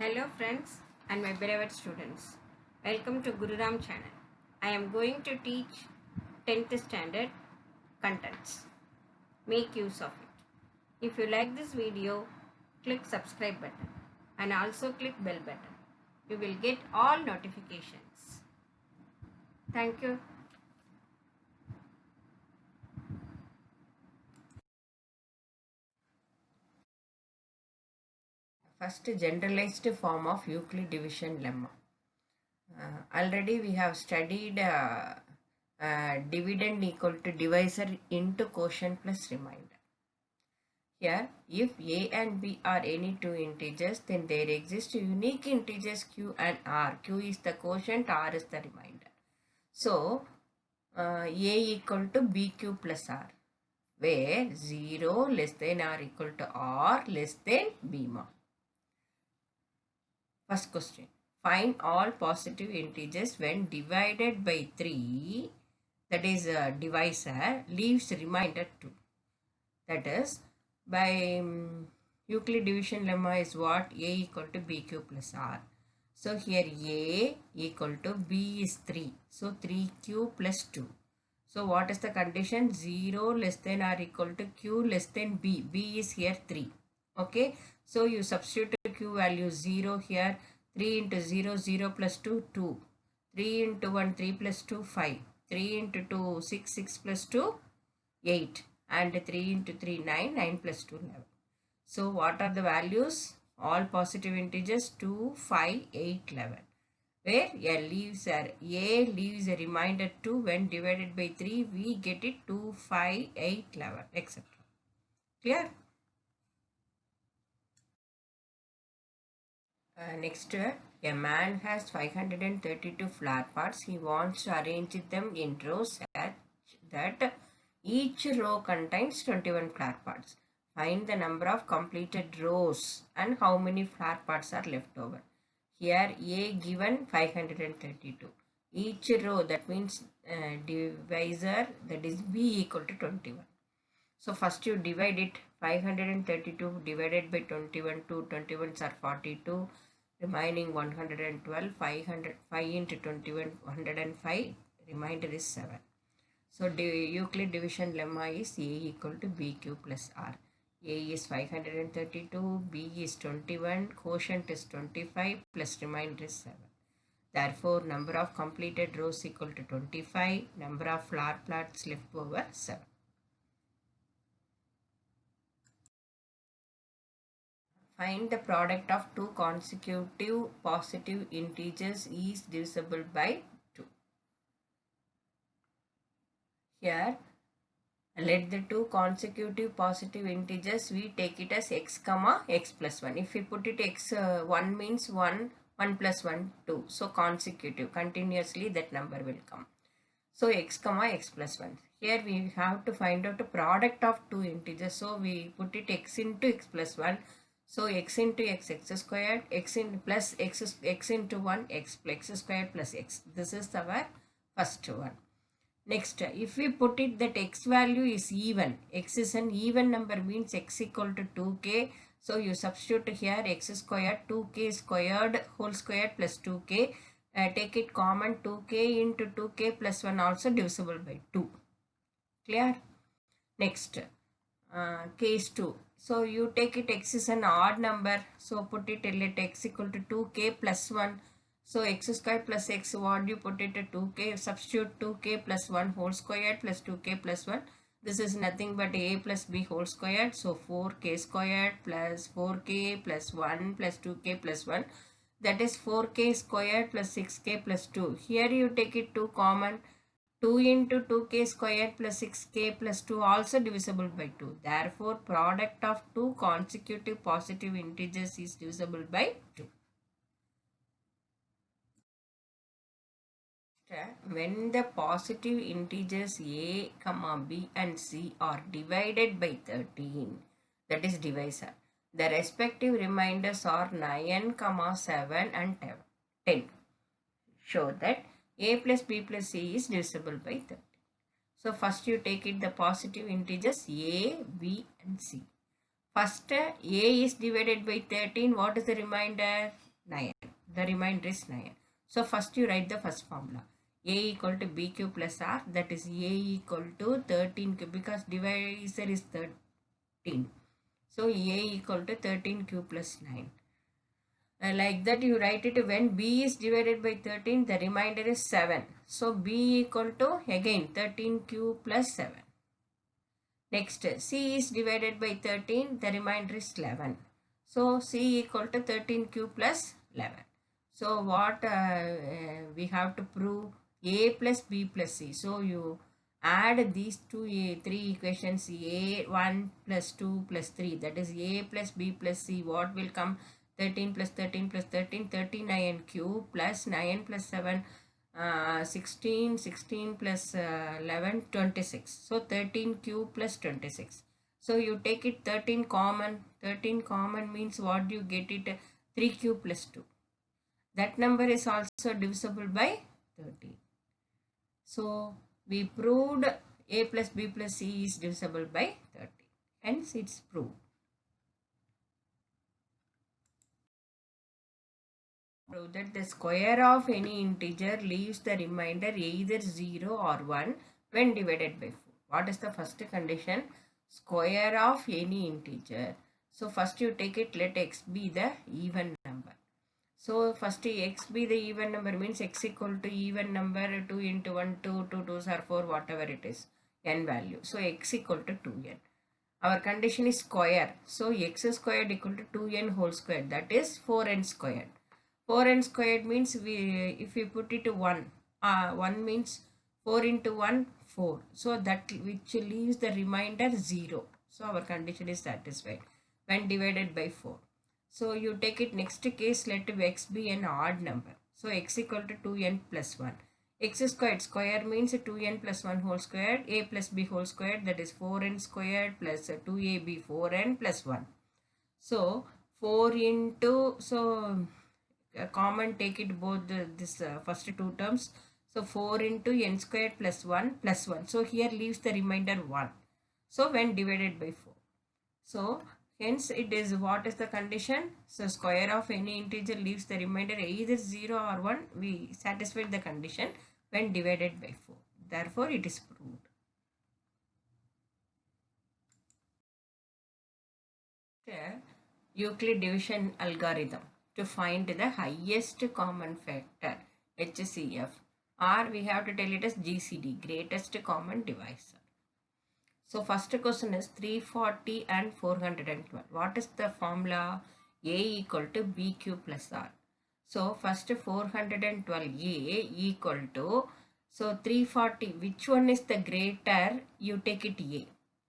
Hello friends and my beloved students. Welcome to Gururam channel. I am going to teach 10th standard contents. Make use of it. If you like this video, click subscribe button and also click bell button. You will get all notifications. Thank you. First, generalized form of Euclid division lemma. Already we have studied dividend equal to divisor into quotient plus remainder. Here, if a and b are any two integers, then there exist unique integers q and r. Q is the quotient, r is the remainder. So, a equal to bq plus r, where 0 less than or equal to r less than b mod. First question. Find all positive integers when divided by 3, that is divisor, leaves remainder 2. That is, by Euclid division lemma is what? A equal to bq plus r. So here A equal to B is 3. So 3q plus 2. So what is the condition? 0 less than or equal to q less than b. B is here 3. Okay. So you substitute q value 0 here. 3 into 0, 0 plus 2, 2. 3 into 1, 3 plus 2, 5. 3 into 2, 6, 6 plus 2, 8. And 3 into 3, 9, 9 plus 2, 11. So what are the values? All positive integers 2, 5, 8, 11. Where A leaves a remainder 2 when divided by 3, we get it 2, 5, 8, 11, etc. Clear? Next, a man has 532 flower pots. He wants to arrange them in rows such that each row contains 21 flower pots. Find the number of completed rows and how many flower pots are left over. Here A given 532. Each row, that means divisor, that is B equal to 21. So first you divide it. 532 divided by 21, 2 21s are 42, remaining 112, 5 into 21, 105, remainder is 7. So Euclid division lemma is A equal to BQ plus R. A is 532, B is 21, quotient is 25, plus remainder is 7. Therefore, number of completed rows equal to 25, number of flower plots left over 7. Find the product of two consecutive positive integers is divisible by 2. Here, let the two consecutive positive integers, we take it as x comma x plus 1. If we put it x 1 means 1, 1 plus 1, 2. So consecutive, continuously that number will come. So x comma x plus 1. Here we have to find out the product of two integers. So we put it x into x plus 1. So x into x, x squared, x in plus x into 1, x squared plus x. This is our first one. Next, if we put it that x value is even, x is an even number means x equal to 2k. So you substitute here x squared, 2k squared whole square plus 2k. Take it common, 2k into 2k plus 1 also divisible by 2. Clear? Next, case 2. So you take it x is an odd number. So put it let x equal to 2k plus 1. So x square plus x, what you put it at 2k, substitute 2k plus 1 whole squared plus 2k plus 1. This is nothing but a plus b whole squared. So 4k squared plus 4k plus 1 plus 2k plus 1. That is 4k squared plus 6k plus 2. Here you take it 2 common. 2 into 2k squared plus 6k plus 2 also divisible by 2. Therefore, product of two consecutive positive integers is divisible by 2. When the positive integers a, b and c are divided by 13, that is divisor, the respective remainders are 9, 7 and 10. Show that a plus b plus c is divisible by 13. So first you take it the positive integers a, b and c. First a is divided by 13. What is the remainder? The remainder is 9. So first you write the first formula. A equal to BQ plus R, that is A equal to 13Q, because divisor is 13. So A equal to 13Q plus 9. Like that you write it when B is divided by 13, the remainder is 7. So B equal to again 13Q plus 7. Next, C is divided by 13, the remainder is 11. So C equal to 13Q plus 11. So what we have to prove? A plus B plus C. So you add these three equations, A1 plus 2 plus 3, that is A plus B plus C. What will come? 13 plus 13 plus 13, 39Q plus 9 plus 7, 16 plus 11, 26. So 13Q plus 26. So you take it 13 common. 13 common means what you get it? 3Q plus 2. That number is also divisible by 13. So we proved A plus B plus C is divisible by 13. Hence it's proved. Prove that the square of any integer leaves the remainder either 0 or 1 when divided by 4. What is the first condition? Square of any integer. So first you take it, let x be the even number. So first x be the even number means x equal to even number 2 into 1, 2, 2 2s are 4, whatever it is, n value. So x equal to 2n. Our condition is square. So x squared equal to 2n whole squared, that is 4n squared. 4n squared means if we put it to 1, 1 means 4 into 1, 4. So that which leaves the remainder 0. So our condition is satisfied when divided by 4. So you take it next case, let x be an odd number. So x equal to 2n plus 1. X squared, square means 2n plus 1 whole squared, a plus b whole squared, that is 4n squared plus 2ab 4n plus 1. So 4 into, so common take it both this first two terms. So 4 into n squared plus 1 plus 1. So here leaves the remainder 1. So when divided by 4. So hence it is, what is the condition? So square of any integer leaves the remainder either 0 or 1. We satisfied the condition when divided by 4. Therefore it is proved. Euclid division algorithm to find the highest common factor, HCF, or we have to tell it as GCD, greatest common divisor. So first question is 340 and 412. What is the formula? A equal to BQ plus R. So first 412A equal to, so 340, which one is the greater? You take it A.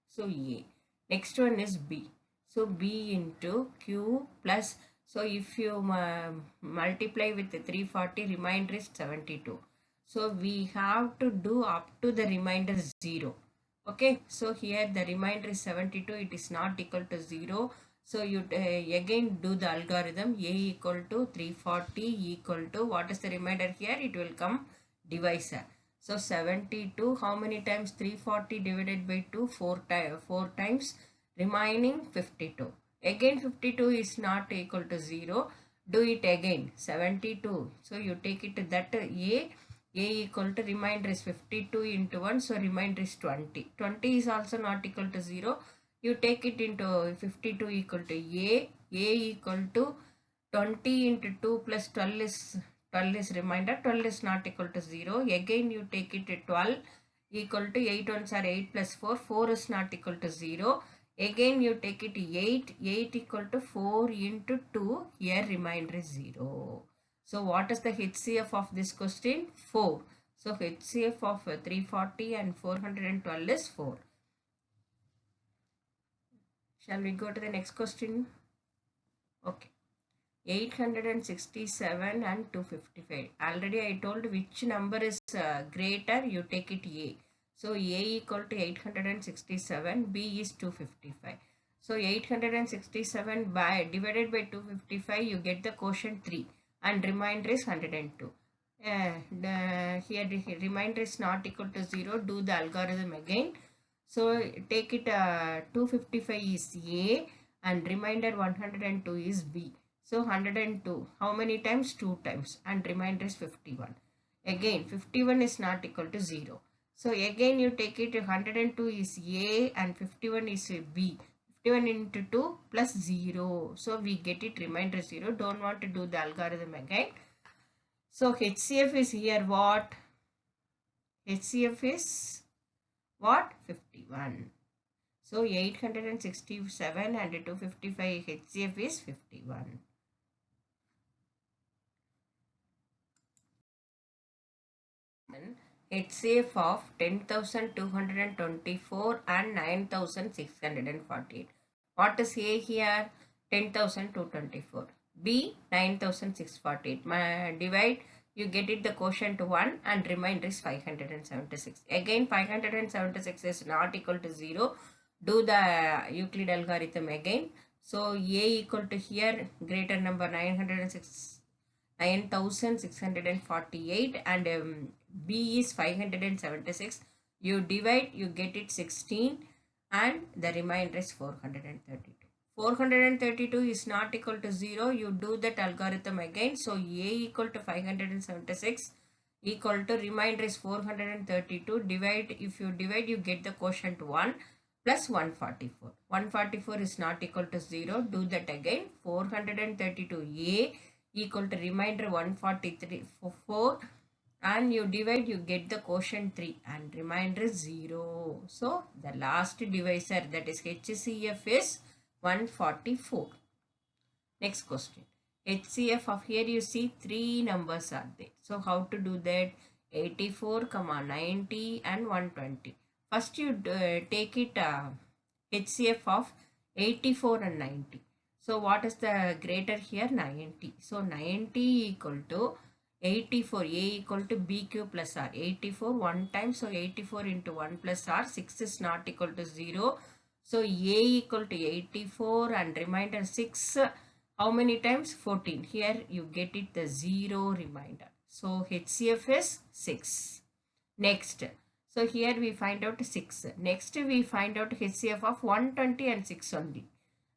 So A. Next one is B. So B into Q plus, so if you multiply with 340, remainder is 72. So we have to do up to the remainder 0. Okay, so here the remainder is 72, it is not equal to 0. So you again do the algorithm. A equal to 340 equal to, what is the remainder here? It will come divisor. So 72, how many times 340 divided by 2? 4 times, remaining 52. Again 52 is not equal to 0. Do it again, 72. So you take it to that A equal to, remainder is 52 into 1, so remainder is 20. 20 is also not equal to 0. You take it into 52 equal to A equal to 20 into 2 plus 12 is remainder, 12 is not equal to 0. Again you take it to 12 equal to 8 ones are 8 plus 4, 4 is not equal to 0. Again you take it to 8 equal to 4 into 2, here remainder is 0. So what is the HCF of this question? 4. So HCF of 340 and 412 is 4. Shall we go to the next question? Okay. 867 and 255. Already I told which number is greater, you take it A. So A equal to 867, B is 255. So 867 divided by 255, you get the quotient 3 and remainder is 102. Here the remainder is not equal to 0. Do the algorithm again. So take it 255 is A and remainder 102 is B. So 102, how many times? 2 times, and remainder is 51. Again 51 is not equal to 0. So again you take it, 102 is A and 51 is B. 51 into 2 plus 0. So we get it remainder 0. Don't want to do the algorithm again. So HCF is here what? HCF is what? 51. So 867 and 255 HCF is 51. HCF of 10,224 and 9,648. What is A here? 10,224. B 9,648. Divide, you get it the quotient 1 and remainder is 576. Again 576 is not equal to 0. Do the Euclid algorithm again. So A equal to here greater number 9,648 and B is 576. You divide, you get it 16 and the remainder is 432. 432 is not equal to 0. You do that algorithm again. So A equal to 576 equal to remainder is 432. Divide, if you divide, you get the quotient 1 plus 144. 144 is not equal to 0. Do that again. 432A equal to remainder 143 4 and you divide, you get the quotient 3 and remainder is 0. So the last divisor, that is HCF, is 144. Next question. HCF of, here you see 3 numbers are there. So how to do that? 84, 90 and 120. First you take it HCF of 84 and 90. So what is the greater here? 90. So 90 equal to 84. A equal to BQ plus R. 84 1 time. So 84 into 1 plus R. 6 is not equal to 0. So A equal to 84 and remainder 6. How many times? 14. Here you get it the 0 remainder. So HCF is 6. Next. So here we find out 6. Next we find out HCF of 120 and 6 only.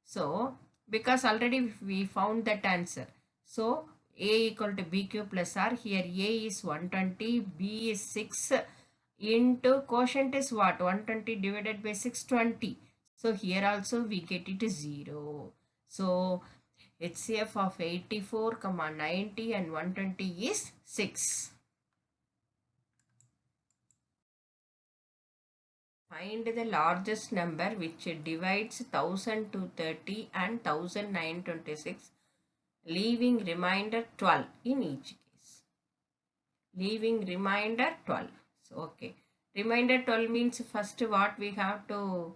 So because already we found that answer. So A equal to BQ plus R. Here A is 120, B is 6 into quotient is what? 120 divided by 620. So here also we get it 0. So HCF of 84, 90 and 120 is 6. Find the largest number which divides 1230 and 1926, leaving remainder 12 in each case. Leaving remainder 12. So, okay. Remainder 12 means first what we have to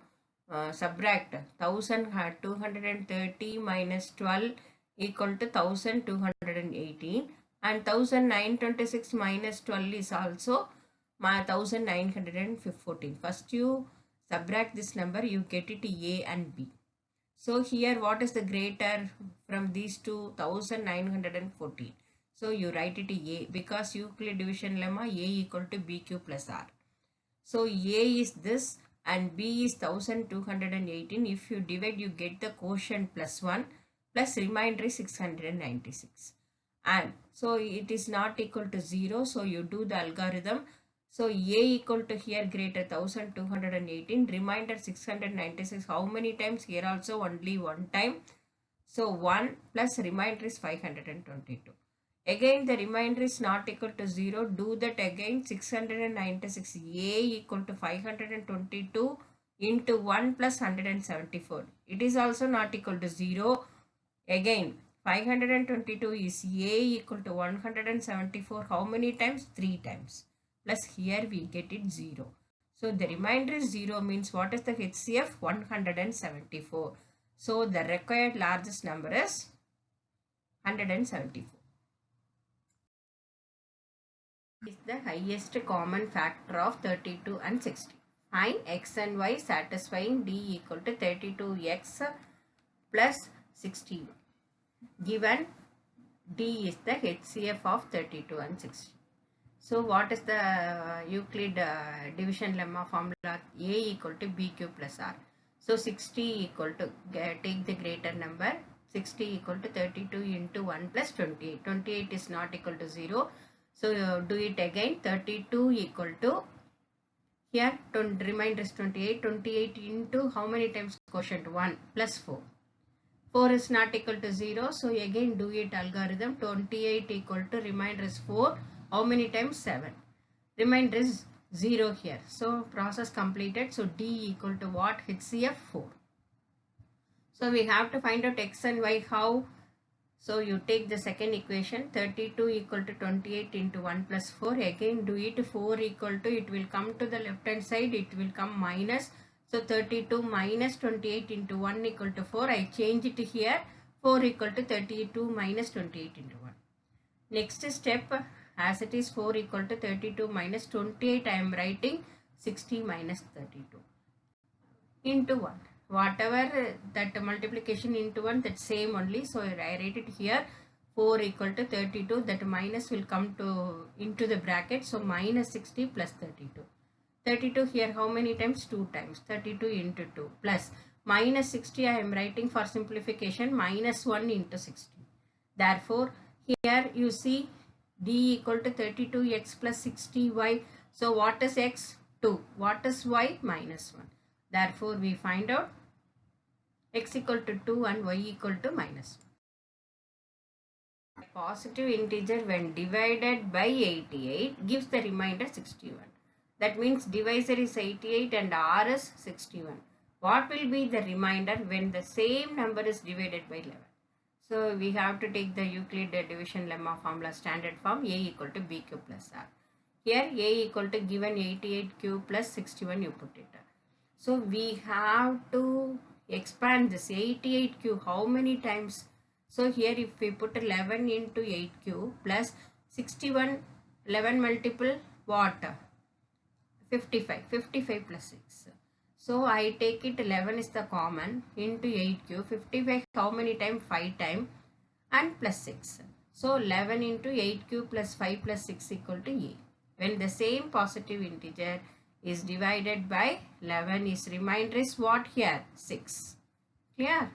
subtract. 1230 minus 12 equal to 1218 and 1926 minus 12 is also 1914. First you subtract this number, you get it A and B. So here what is the greater from these two? 1914. So you write it A because Euclid division lemma A equal to BQ plus R. So A is this and B is 1218. If you divide, you get the quotient plus 1 plus remainder is 696. And so it is not equal to 0. So you do the algorithm. So A equal to here greater 1218, remainder 696. How many times? Here also only one time. So 1 plus remainder is 522. Again the remainder is not equal to 0. Do that again. 696. A equal to 522 into 1 plus 174. It is also not equal to 0. Again 522 is A equal to 174. How many times? 3 times. Plus here we get it 0. So the remainder is 0 means what is the HCF? 174. So the required largest number is 174. Is the highest common factor of 32 and 60. Find x and y satisfying D equal to 32x plus 60. Given D is the HCF of 32 and 60. So what is the Euclid division lemma formula? A equal to BQ plus R. So 60 equal to, take the greater number, 60 equal to 32 into 1 plus 28. 28 is not equal to 0. So do it again. 32 equal to, here remainder is 28. 28 into how many times quotient? 1 plus 4. 4 is not equal to 0. So again do it algorithm. 28 equal to remainder is 4. How many times? 7. Remainder is 0 here. So process completed. So D equal to what? HCF 4. So we have to find out x and y how. So you take the second equation, 32 equal to 28 into 1 plus 4. Again do it. 4 equal to, it will come to the left hand side, it will come minus. So 32 minus 28 into 1 equal to 4. I change it here. 4 equal to 32 minus 28 into 1. Next step, as it is 4 equal to 32 minus 28, I am writing 60 minus 32 into 1. Whatever that multiplication into 1, that same only. So I write it here. 4 equal to 32, that minus will come to into the bracket. So minus 60 plus 32. 32 here how many times? 2 times. 32 into 2 plus minus 60, I am writing for simplification minus 1 into 60. Therefore here you see D equal to 32x plus 60y. So what is x? 2. What is y? Minus 1. Therefore we find out x equal to 2 and y equal to minus 1. A positive integer when divided by 88 gives the remainder 61. That means divisor is 88 and r is 61. What will be the remainder when the same number is divided by 11? So we have to take the Euclid division lemma formula standard form, a equal to b cube plus r. Here a equal to given 88 cube plus 61, you put it. So we have to expand this 88 cube how many times? So here if we put 11 into 8 cube plus 61, 11 multiple what? 55, 55 plus 6. So I take it 11 is the common into 8 cube, 55 how many time? 5 time and plus 6. So 11 into 8 cube plus 5 plus 6 equal to a. When the same positive integer is divided by 11, is remainder is what here? 6. Clear?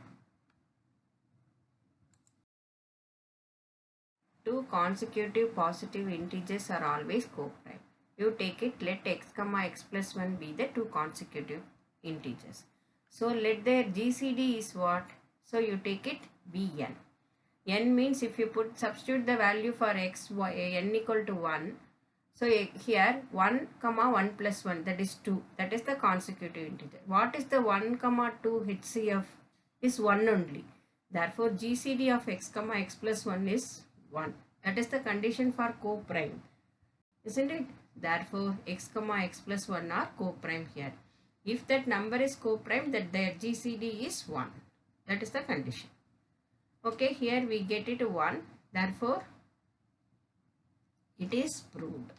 Two consecutive positive integers are always co-prime. You take it, let x comma x plus 1 be the two consecutive integers. So let their GCD is what? So you take it Bn. N means if you put substitute the value for x, y, n equal to 1. So here 1 comma 1 plus 1, that is 2. That is the consecutive integer. What is the 1 comma 2 HCF? Is 1 only. Therefore GCD of x comma x plus 1 is 1. That is the condition for co-prime. Isn't it? Therefore x comma x plus 1 are co-prime here. If that number is co-prime, that their GCD is 1. That is the condition. Okay, here we get it 1. Therefore it is proved.